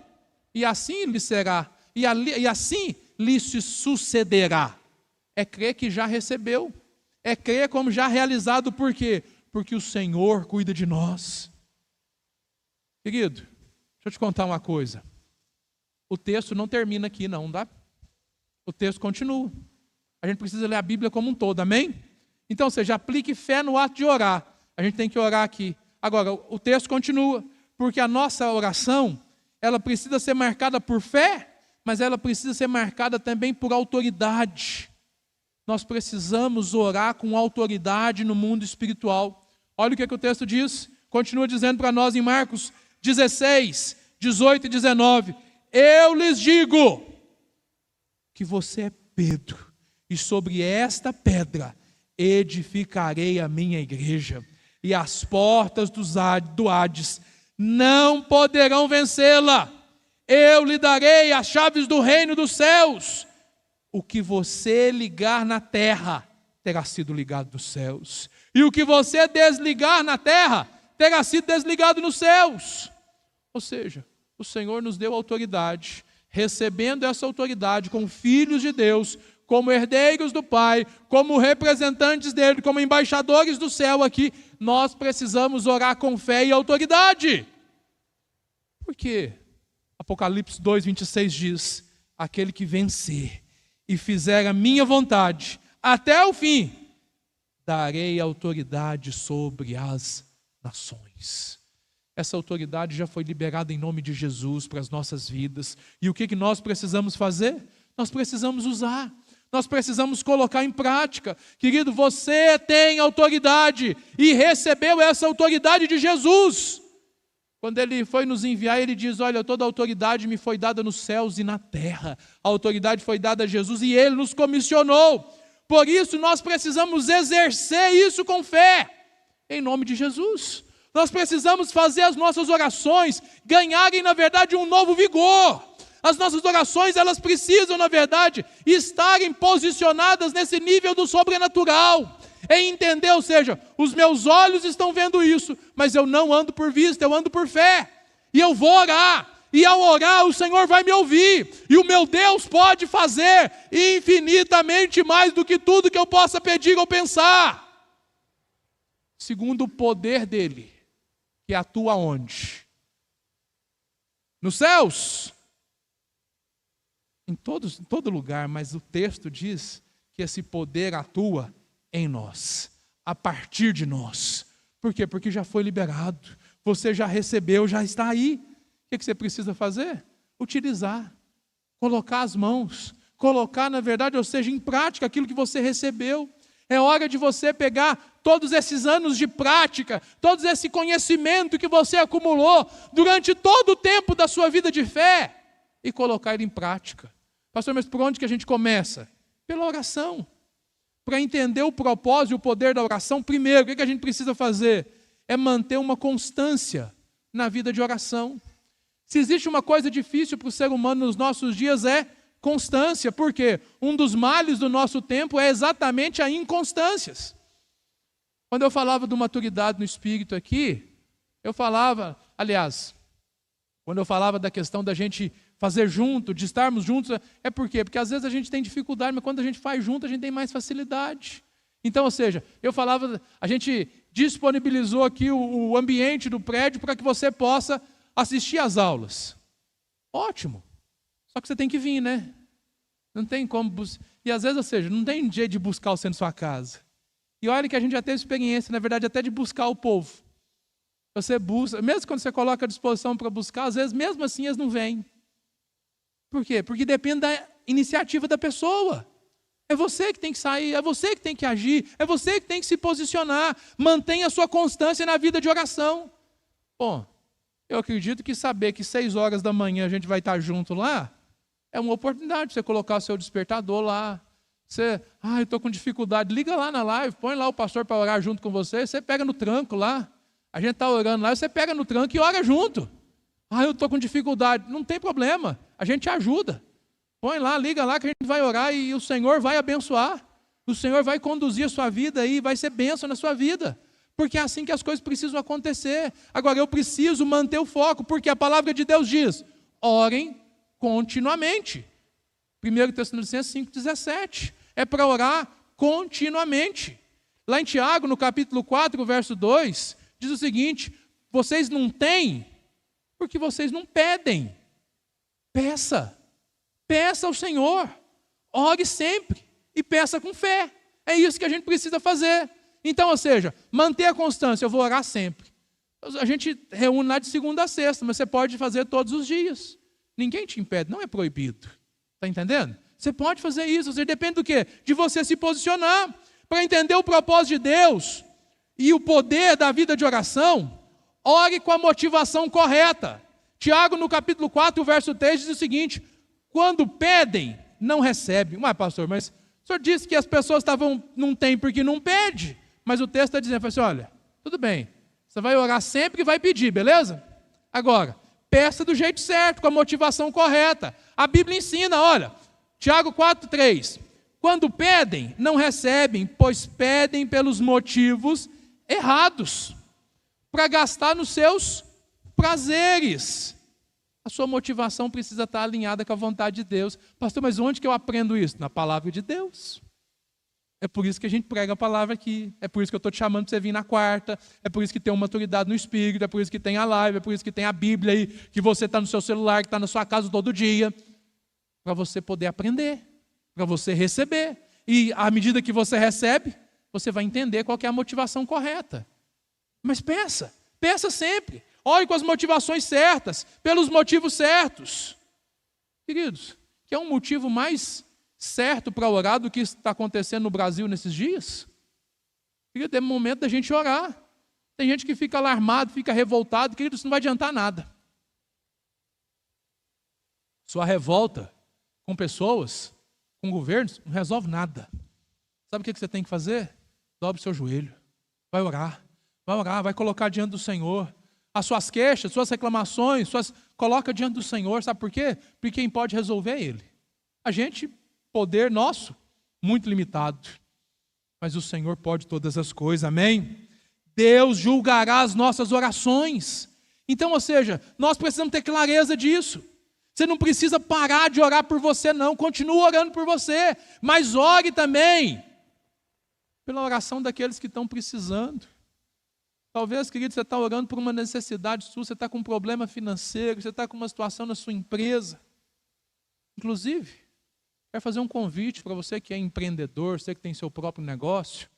e assim lhes será, e assim lhes sucederá. É crer que já recebeu, é crer como já realizado. Por quê? Porque o Senhor cuida de nós. Querido, deixa eu te contar uma coisa. O texto não termina aqui não, tá? O texto continua. A gente precisa ler a Bíblia como um todo, amém? Então, ou seja, aplique fé no ato de orar. A gente tem que orar aqui. Agora, o texto continua, porque a nossa oração, ela precisa ser marcada por fé, mas ela precisa ser marcada também por autoridade. Nós precisamos orar com autoridade no mundo espiritual. Olha o que o texto diz. Continua dizendo para nós em Marcos 16, 18 e 19. Eu lhes digo que você é Pedro, e sobre esta pedra edificarei a minha igreja, e as portas do Hades não poderão vencê-la. Eu lhe darei as chaves do reino dos céus. O que você ligar na terra terá sido ligado nos céus, e o que você desligar na terra terá sido desligado nos céus. Ou seja, o Senhor nos deu autoridade. Recebendo essa autoridade como filhos de Deus, como herdeiros do Pai, como representantes dele, como embaixadores do céu aqui, nós precisamos orar com fé e autoridade. Por quê? Apocalipse 2:26 diz: aquele que vencer e fizer a minha vontade até o fim, darei autoridade sobre as nações. Essa autoridade já foi liberada em nome de Jesus para as nossas vidas. E o que nós precisamos fazer? Nós precisamos usar. Nós precisamos colocar em prática. Querido, você tem autoridade e recebeu essa autoridade de Jesus. Quando ele foi nos enviar, ele diz: olha, toda a autoridade me foi dada nos céus e na terra. A autoridade foi dada a Jesus e ele nos comissionou. Por isso nós precisamos exercer isso com fé, em nome de Jesus. Nós precisamos fazer as nossas orações ganharem, na verdade, um novo vigor. As nossas orações, elas precisam, na verdade, estarem posicionadas nesse nível do sobrenatural. É entender, ou seja, os meus olhos estão vendo isso, mas eu não ando por vista, eu ando por fé. E eu vou orar. E ao orar, o Senhor vai me ouvir. E o meu Deus pode fazer infinitamente mais do que tudo que eu possa pedir ou pensar. Segundo o poder dele, que atua onde? Nos céus. Em todo lugar, mas o texto diz que esse poder atua em nós, a partir de nós. Por quê? Porque já foi liberado. Você já recebeu, já está aí. O que você precisa fazer? Utilizar, colocar as mãos, colocar, na verdade, ou seja, em prática aquilo que você recebeu. É hora de você pegar todos esses anos de prática, todo esse conhecimento que você acumulou durante todo o tempo da sua vida de fé e colocar ele em prática. Pastor, mas por onde que a gente começa? Pela oração. Para entender o propósito e o poder da oração, primeiro, o que a gente precisa fazer? É manter uma constância na vida de oração. Se existe uma coisa difícil para o ser humano nos nossos dias é constância. Por quê? Um dos males do nosso tempo é exatamente a inconstâncias. Quando eu falava do maturidade no espírito aqui, eu falava, aliás, quando eu falava da questão da gente fazer junto, de estarmos juntos, é por quê? Porque às vezes a gente tem dificuldade, mas quando a gente faz junto, a gente tem mais facilidade. Então, ou seja, eu falava, a gente disponibilizou aqui o ambiente do prédio para que você possa assistir às aulas. Ótimo. Só que você tem que vir, né? Não tem como buscar. E às vezes, ou seja, não tem jeito de buscar o centro da sua casa. E olha que a gente já teve experiência, na verdade, até de buscar o povo. Você busca, mesmo quando você coloca à disposição para buscar, às vezes, mesmo assim, eles não vêm. Por quê? Porque depende da iniciativa da pessoa. É você que tem que sair, é você que tem que agir, é você que tem que se posicionar. Mantenha a sua constância na vida de oração. Bom, eu acredito que saber que 6 horas da manhã a gente vai estar junto lá, é uma oportunidade de você colocar o seu despertador lá. Você, eu estou com dificuldade, liga lá na live, põe lá o pastor para orar junto com você, você pega no tranco lá. A gente está orando lá, você pega no tranco e ora junto. Eu estou com dificuldade. Não tem problema, a gente ajuda. Põe lá, liga lá que a gente vai orar e o Senhor vai abençoar. O Senhor vai conduzir a sua vida aí, vai ser bênção na sua vida. Porque é assim que as coisas precisam acontecer. Agora, eu preciso manter o foco, porque a palavra de Deus diz, orem continuamente. 1 Tessalonicenses 5,17. É para orar continuamente. Lá em Tiago, no capítulo 4, verso 2, diz o seguinte, vocês não têm, porque vocês não pedem. Peça ao Senhor. Ore sempre e peça com fé. É isso que a gente precisa fazer. Então, ou seja, manter a constância, eu vou orar sempre. A gente reúne lá de segunda a sexta, mas você pode fazer todos os dias. Ninguém te impede, não é proibido. Está entendendo? Você pode fazer isso, você depende do quê? De você se posicionar. Para entender o propósito de Deus e o poder da vida de oração, ore com a motivação correta. Tiago, no capítulo 4, verso 3, diz o seguinte, quando pedem, não recebem. Mas, pastor, mas o senhor disse que as pessoas não têm porque não pede. Mas o texto está dizendo, assim, olha, tudo bem, você vai orar sempre que vai pedir, beleza? Agora, peça do jeito certo, com a motivação correta. A Bíblia ensina, olha, Tiago 4, 3, quando pedem, não recebem, pois pedem pelos motivos errados, para gastar nos seus prazeres. A sua motivação precisa estar alinhada com a vontade de Deus. Pastor, mas onde que eu aprendo isso? Na palavra de Deus. É por isso que a gente prega a palavra aqui. É por isso que eu estou te chamando para você vir na quarta. É por isso que tem uma maturidade no Espírito. É por isso que tem a live. É por isso que tem a Bíblia aí, que você está no seu celular, que está na sua casa todo dia. Para você poder aprender. Para você receber. E à medida que você recebe, você vai entender qual que é a motivação correta. Mas peça sempre. Ore com as motivações certas, pelos motivos certos. Queridos, que é um motivo mais certo para orar do que está acontecendo no Brasil nesses dias? Querido, é momento da gente orar. Tem gente que fica alarmado, fica revoltado. Querido, isso não vai adiantar nada. Sua revolta com pessoas, com governos, não resolve nada. Sabe o que você tem que fazer? Dobre o seu joelho. Vai orar, vai colocar diante do Senhor. As suas queixas, suas reclamações, coloca diante do Senhor. Sabe por quê? Porque quem pode resolver é Ele. A gente, poder nosso, muito limitado. Mas o Senhor pode todas as coisas, amém? Deus julgará as nossas orações. Então, ou seja, nós precisamos ter clareza disso. Você não precisa parar de orar por você, não. Continua orando por você. Mas ore também pela oração daqueles que estão precisando. Talvez, querido, você está orando por uma necessidade sua, você está com um problema financeiro, você está com uma situação na sua empresa. Inclusive, quero fazer um convite para você que é empreendedor, você que tem seu próprio negócio.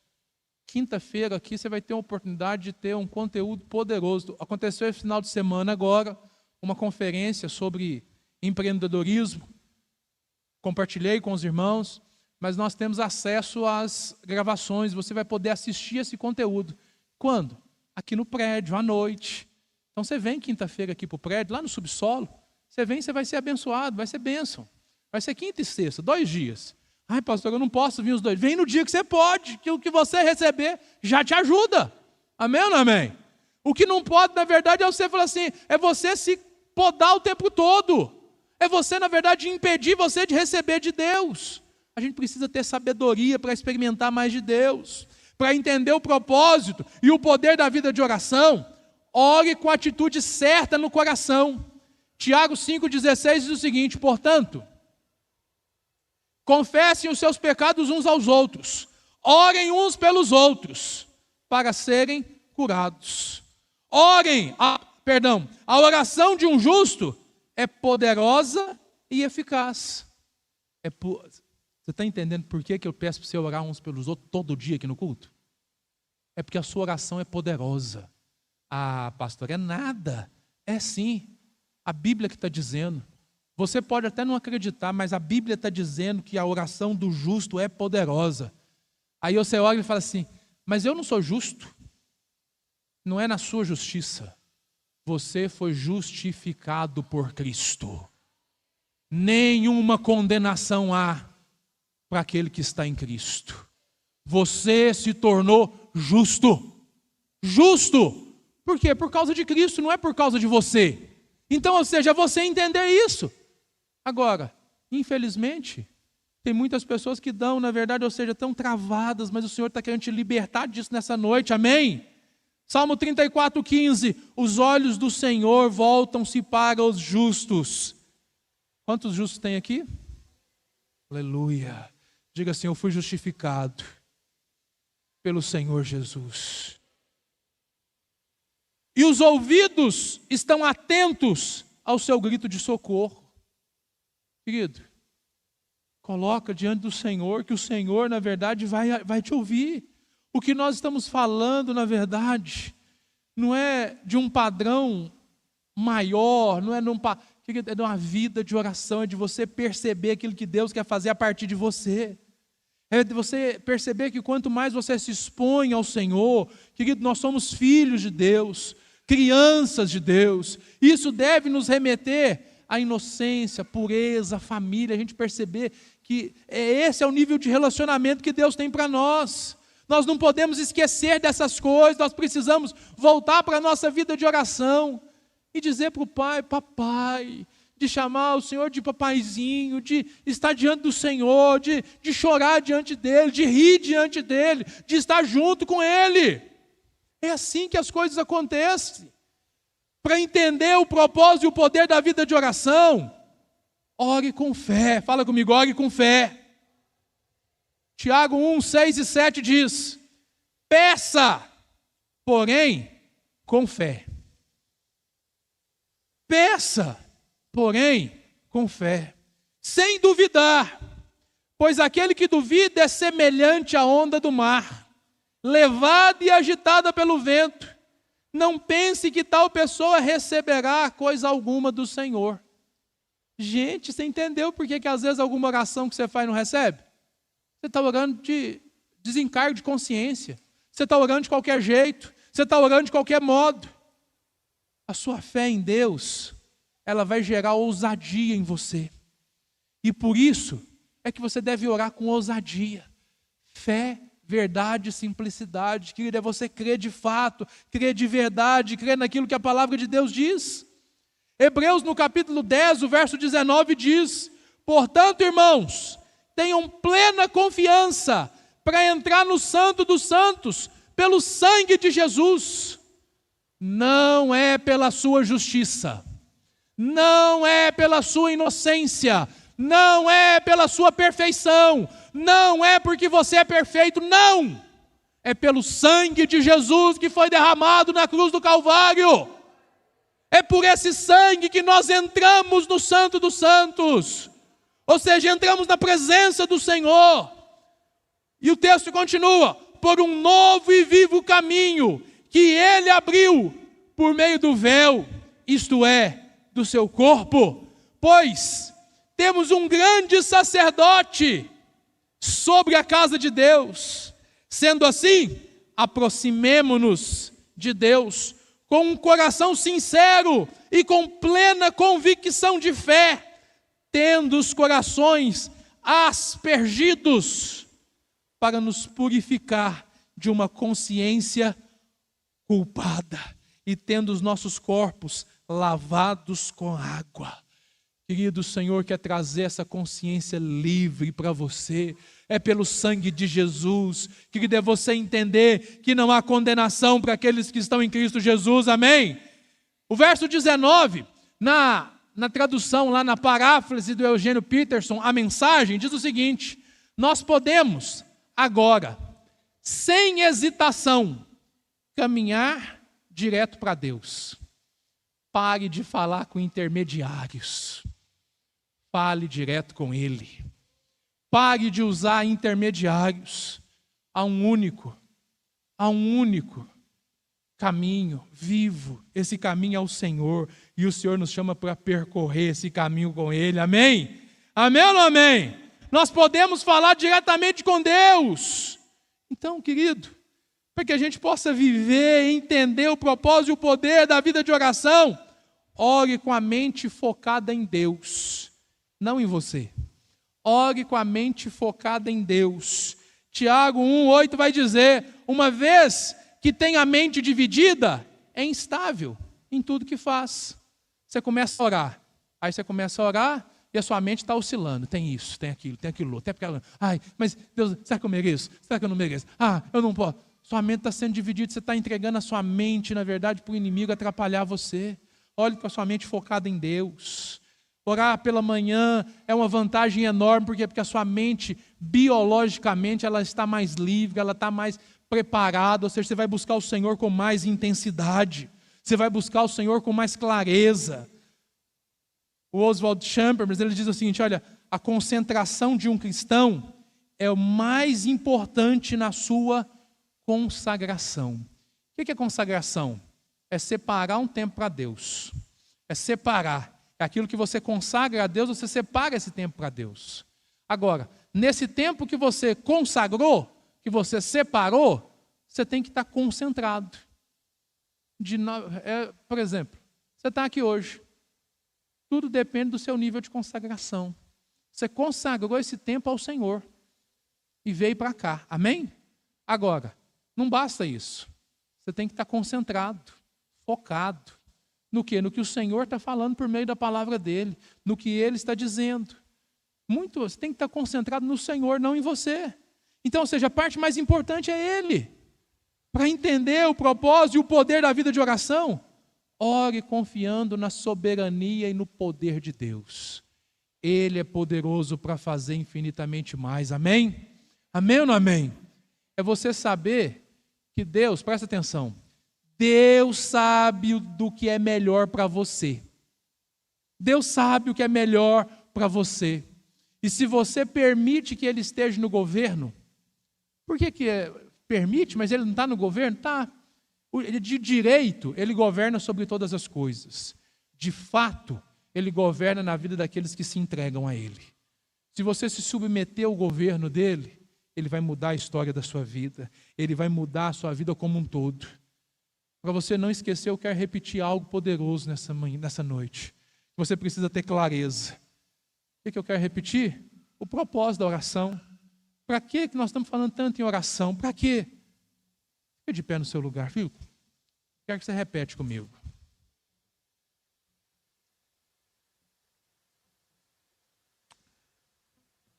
Quinta-feira aqui você vai ter a oportunidade de ter um conteúdo poderoso. Aconteceu esse final de semana agora, uma conferência sobre empreendedorismo. Compartilhei com os irmãos, mas nós temos acesso às gravações, você vai poder assistir esse conteúdo. Quando? Aqui no prédio, à noite. Então você vem quinta-feira aqui para o prédio, lá no subsolo, você vem, você vai ser abençoado, vai ser bênção. Vai ser quinta e sexta, 2 dias. Ai, pastor, eu não posso vir os 2. Vem no dia que você pode, que o que você receber já te ajuda. Amém ou não amém? O que não pode, na verdade, é você falar assim, é você se podar o tempo todo. É você, na verdade, impedir você de receber de Deus. A gente precisa ter sabedoria para experimentar mais de Deus. Para entender o propósito e o poder da vida de oração, ore com a atitude certa no coração. Tiago 5,16 diz o seguinte, portanto, confessem os seus pecados uns aos outros, orem uns pelos outros, para serem curados. A oração de um justo é poderosa e eficaz. Você está entendendo por que eu peço para você orar uns pelos outros todo dia aqui no culto? É porque a sua oração é poderosa. Ah, pastor, é nada. É sim. A Bíblia que está dizendo. Você pode até não acreditar, mas a Bíblia está dizendo que a oração do justo é poderosa. Aí você olha e fala assim, mas eu não sou justo. Não é na sua justiça. Você foi justificado por Cristo. Nenhuma condenação há para aquele que está em Cristo. Você se tornou justo. Justo. Por quê? Por causa de Cristo, não é por causa de você. Então, ou seja, você entender isso. Agora, Infelizmente, tem muitas pessoas que dão, na verdade, ou seja, estão travadas, mas o Senhor está querendo te libertar disso nessa noite, amém? Salmo 34:15, os olhos do Senhor voltam-se para os justos. Quantos justos tem aqui? Aleluia. Diga assim, eu fui justificado pelo Senhor Jesus. E os ouvidos estão atentos ao seu grito de socorro. Querido, coloca diante do Senhor, que o Senhor, na verdade, vai te ouvir. O que nós estamos falando, na verdade, não é de um padrão maior, não é de uma vida de oração, é de você perceber aquilo que Deus quer fazer a partir de você. É de você perceber que quanto mais você se expõe ao Senhor, querido, nós somos filhos de Deus, crianças de Deus. Isso deve nos remeter à inocência, pureza, família, a gente perceber que esse é o nível de relacionamento que Deus tem para nós. Nós não podemos esquecer dessas coisas, nós precisamos voltar para a nossa vida de oração e dizer para o Pai, papai, de chamar o Senhor de papaizinho, de estar diante do Senhor, de chorar diante dEle, de rir diante dEle, de estar junto com Ele. É assim que as coisas acontecem. Para entender o propósito e o poder da vida de oração, ore com fé. Fala comigo, ore com fé. Tiago 1:6-7 diz, peça, porém, com fé. Peça, porém, com fé, sem duvidar, pois aquele que duvida é semelhante à onda do mar, levada e agitada pelo vento. Não pense que tal pessoa receberá coisa alguma do Senhor. Gente, você entendeu por que às vezes alguma oração que você faz não recebe? Você está orando de desencargo de consciência. Você está orando de qualquer jeito. Você está orando de qualquer modo. A sua fé em Deus, ela vai gerar ousadia em você. E por isso é que você deve orar com ousadia. Fé, verdade, simplicidade. Querido, é você crer de fato, crer de verdade, crer naquilo que a palavra de Deus diz. Hebreus no capítulo 10, o verso 19 diz, portanto, irmãos, tenham plena confiança para entrar no Santo dos Santos, pelo sangue de Jesus. Não é pela sua justiça, não é pela sua inocência, não é pela sua perfeição, não é porque você é perfeito, não. É pelo sangue de Jesus que foi derramado na cruz do Calvário. É por esse sangue que nós entramos no Santo dos Santos. Ou seja, entramos na presença do Senhor. E o texto continua, por um novo e vivo caminho que Ele abriu por meio do véu, isto é, do seu corpo. Pois temos um grande sacerdote sobre a casa de Deus. Sendo assim, aproximemo-nos de Deus com um coração sincero e com plena convicção de fé, tendo os corações aspergidos para nos purificar de uma consciência culpada e tendo os nossos corpos lavados com água. Querido, o Senhor quer trazer essa consciência livre para você. É pelo sangue de Jesus. Querido, é você entender que não há condenação para aqueles que estão em Cristo Jesus. Amém? O verso 19, na tradução, lá na paráfrase do Eugênio Peterson, a mensagem diz o seguinte: nós podemos agora, sem hesitação, caminhar direto para Deus. Pare de falar com intermediários. Fale direto com Ele. Pare de usar intermediários. Há um único caminho vivo. Esse caminho é o Senhor. E o Senhor nos chama para percorrer esse caminho com Ele. Amém? Amém ou não amém? Nós podemos falar diretamente com Deus. Então, querido, para que a gente possa viver e entender o propósito e o poder da vida de oração, ore com a mente focada em Deus, não em você. Ore com a mente focada em Deus. Tiago 1:8 vai dizer, uma vez que tem a mente dividida, é instável em tudo que faz. Você começa a orar, aí você começa a orar, e a sua mente está oscilando. Tem isso, tem aquilo outro, tem aquela. Ai, mas Deus, será que eu mereço? Será que eu não mereço? Ah, eu não posso. Sua mente está sendo dividida, você está entregando a sua mente, na verdade, para o inimigo atrapalhar você. Olhe para a sua mente focada em Deus. Orar pela manhã é uma vantagem enorme, porque a sua mente, biologicamente, ela está mais livre, ela está mais preparada, ou seja, você vai buscar o Senhor com mais intensidade, você vai buscar o Senhor com mais clareza. O Oswald Chambers, ele diz o seguinte, olha, a concentração de um cristão é o mais importante na sua consagração. O que é consagração? É separar um tempo para Deus. É separar. É aquilo que você consagra a Deus, você separa esse tempo para Deus. Agora, nesse tempo que você consagrou, que você separou, você tem que estar concentrado. Por exemplo, você está aqui hoje. Tudo depende do seu nível de consagração. Você consagrou esse tempo ao Senhor e veio para cá. Amém? Agora, não basta isso. Você tem que estar concentrado, focado. No quê? No que o Senhor está falando por meio da palavra dEle, no que Ele está dizendo. Você tem que estar concentrado no Senhor, não em você. Então, ou seja, a parte mais importante é Ele. Para entender o propósito e o poder da vida de oração, ore confiando na soberania e no poder de Deus. Ele é poderoso para fazer infinitamente mais. Amém? Amém ou não amém? É você saber que Deus, presta atenção, Deus sabe do que é melhor para você. Deus sabe o que é melhor para você. E se você permite que Ele esteja no governo, por que permite, mas Ele não está no governo? Está. De direito, Ele governa sobre todas as coisas. De fato, Ele governa na vida daqueles que se entregam a Ele. Se você se submeter ao governo dEle, Ele vai mudar a história da sua vida. Ele vai mudar a sua vida como um todo. Para você não esquecer, eu quero repetir algo poderoso nessa noite. Você precisa ter clareza. O que eu quero repetir? O propósito da oração. Para que nós estamos falando tanto em oração? Para quê? Fica de pé no seu lugar, filho. Quero que você repete comigo.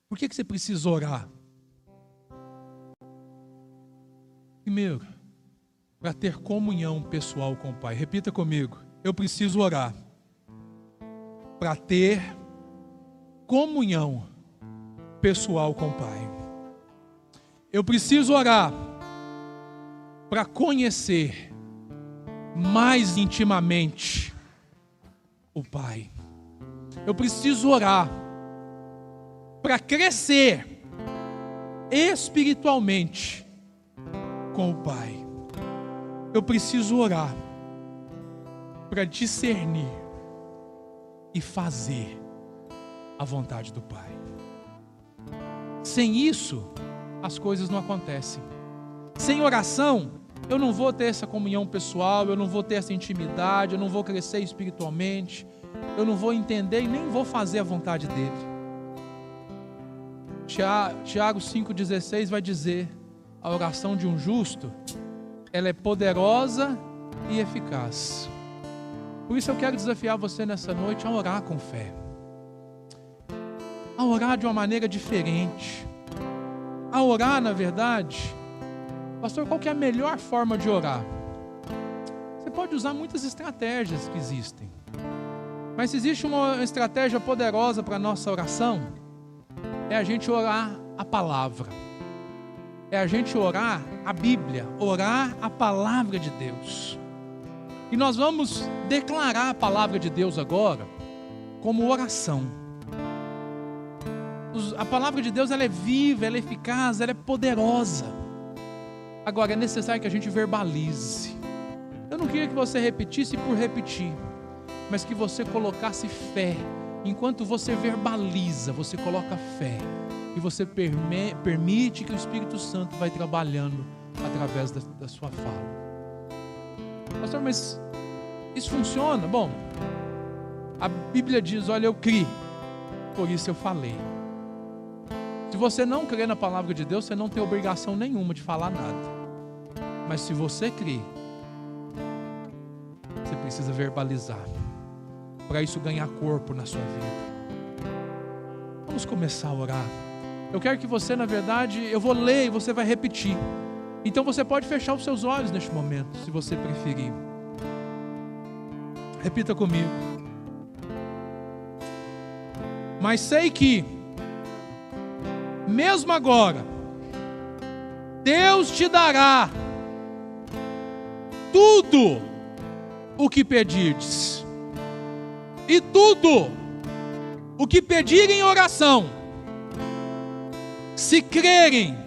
Por que você precisa orar? Primeiro, para ter comunhão pessoal com o Pai. Repita comigo. Eu preciso orar para ter comunhão pessoal com o Pai. Eu preciso orar para conhecer mais intimamente o Pai. Eu preciso orar para crescer espiritualmente com o Pai. Eu preciso orar para discernir e fazer a vontade do Pai. Sem isso, as coisas não acontecem. Sem oração, eu não vou ter essa comunhão pessoal, eu não vou ter essa intimidade, eu não vou crescer espiritualmente, eu não vou entender e nem vou fazer a vontade dEle. Tiago 5,16 vai dizer: a oração de um justo, ela é poderosa e eficaz. Por isso eu quero desafiar você nessa noite a orar com fé. A orar de uma maneira diferente. A orar, na verdade, pastor, qual que é a melhor forma de orar? Você pode usar muitas estratégias que existem. Mas se existe uma estratégia poderosa para a nossa oração, é a gente orar a palavra. É a gente orar a Bíblia, orar a palavra de Deus. E nós vamos declarar a palavra de Deus agora como oração. A palavra de Deus, ela é viva, ela é eficaz, ela é poderosa. Agora é necessário que a gente verbalize. Eu não queria que você repetisse por repetir, mas que você colocasse fé. Enquanto você verbaliza, você coloca fé. E você permite que o Espírito Santo vai trabalhando através da sua fala. Pastor, mas isso funciona? Bom, a Bíblia diz, olha, eu criei, por isso eu falei. Se você não crê na palavra de Deus, você não tem obrigação nenhuma de falar nada. Mas se você crê, você precisa verbalizar, para isso ganhar corpo na sua vida. Vamos começar a orar. Eu quero que você, na verdade, eu vou ler e você vai repetir. Então você pode fechar os seus olhos neste momento, se você preferir. Repita comigo. Mas sei que, mesmo agora, Deus te dará tudo o que pedirdes. E tudo o que pedirem em oração, se crerem,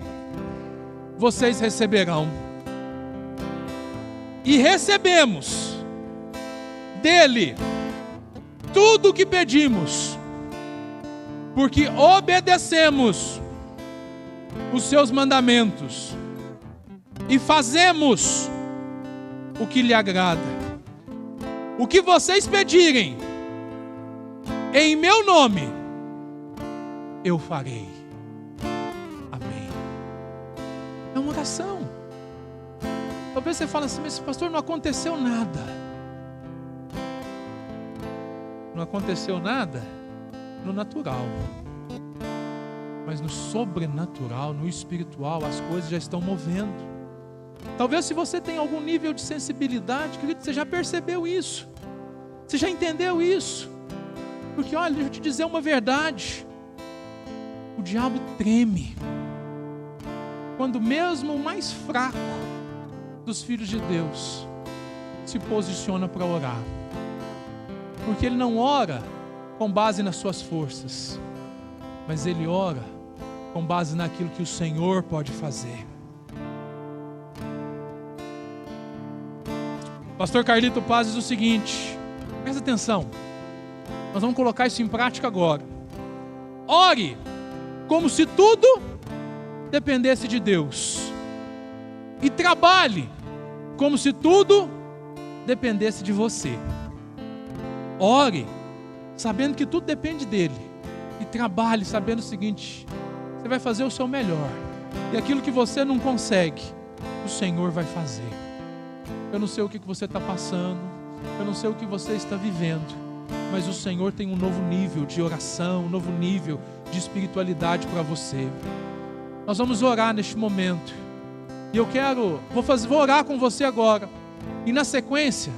vocês receberão. E recebemos dele tudo o que pedimos, porque obedecemos os seus mandamentos e fazemos o que lhe agrada. O que vocês pedirem em meu nome, eu farei. Amém. É uma oração. Talvez você fale assim, mas pastor, não aconteceu nada. Não aconteceu nada no natural. Mas no sobrenatural, no espiritual, as coisas já estão movendo. Talvez se você tem algum nível de sensibilidade, querido, você já percebeu isso. Você já entendeu isso. Porque olha, deixa eu te dizer uma verdade. O diabo treme quando mesmo o mais fraco dos filhos de Deus se posiciona para orar. Porque ele não ora com base nas suas forças, mas ele ora com base naquilo que o Senhor pode fazer. Pastor Carlito Paz diz o seguinte, presta atenção, nós vamos colocar isso em prática agora. Ore como se tudo dependesse de Deus, e trabalhe como se tudo dependesse de você. Ore sabendo que tudo depende dele, e trabalhe sabendo o seguinte: você vai fazer o seu melhor, e aquilo que você não consegue, o Senhor vai fazer. Eu não sei o que você está passando, eu não sei o que você está vivendo, mas o Senhor tem um novo nível de oração, um novo nível de espiritualidade para você. Nós vamos orar neste momento, e eu vou orar com você agora, e na sequência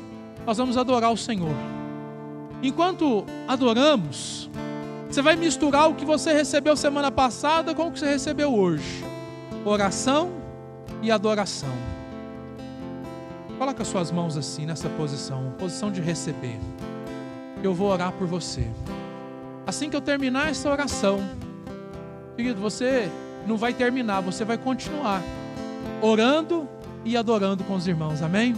nós vamos adorar o Senhor. Enquanto adoramos, você vai misturar o que você recebeu semana passada com o que você recebeu hoje. Oração e adoração. Coloca as suas mãos assim, nessa posição de receber. Eu vou orar por você. Assim que eu terminar essa oração, querido, você não vai terminar, você vai continuar orando e adorando com os irmãos, amém?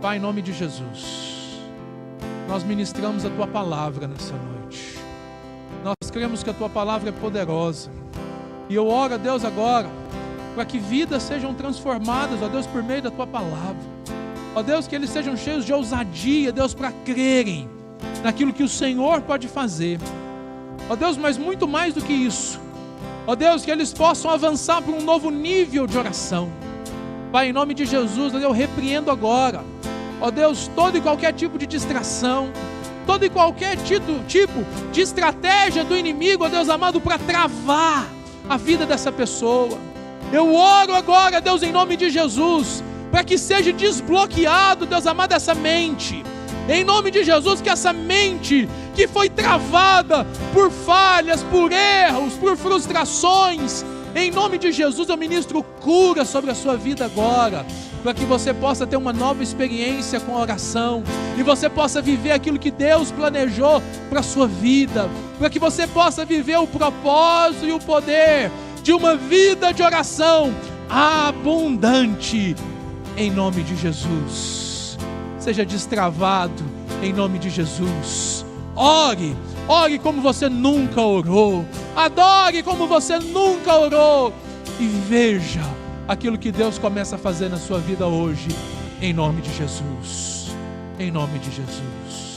Pai, em nome de Jesus, nós ministramos a Tua palavra nessa noite. Nós cremos que a Tua palavra é poderosa. E eu oro a Deus agora, para que vidas sejam transformadas, ó Deus, por meio da Tua palavra. Ó Deus, que eles sejam cheios de ousadia, Deus, para crerem naquilo que o Senhor pode fazer. Ó Deus, mas muito mais do que isso. Ó Deus, que eles possam avançar para um novo nível de oração. Pai, em nome de Jesus, eu repreendo agora, ó Deus, todo e qualquer tipo de distração, todo e qualquer tipo de estratégia do inimigo, ó Deus amado, para travar a vida dessa pessoa. Eu oro agora, Deus, em nome de Jesus, para que seja desbloqueado, Deus amado, essa mente. Em nome de Jesus, que essa mente que foi travada por falhas, por erros, por frustrações, em nome de Jesus eu ministro cura sobre a sua vida agora, para que você possa ter uma nova experiência com a oração, e você possa viver aquilo que Deus planejou para a sua vida, para que você possa viver o propósito e o poder de uma vida de oração abundante, em nome de Jesus. Seja destravado em nome de Jesus. Ore como você nunca orou, adore como você nunca orou, e veja aquilo que Deus começa a fazer na sua vida hoje, em nome de Jesus, em nome de Jesus.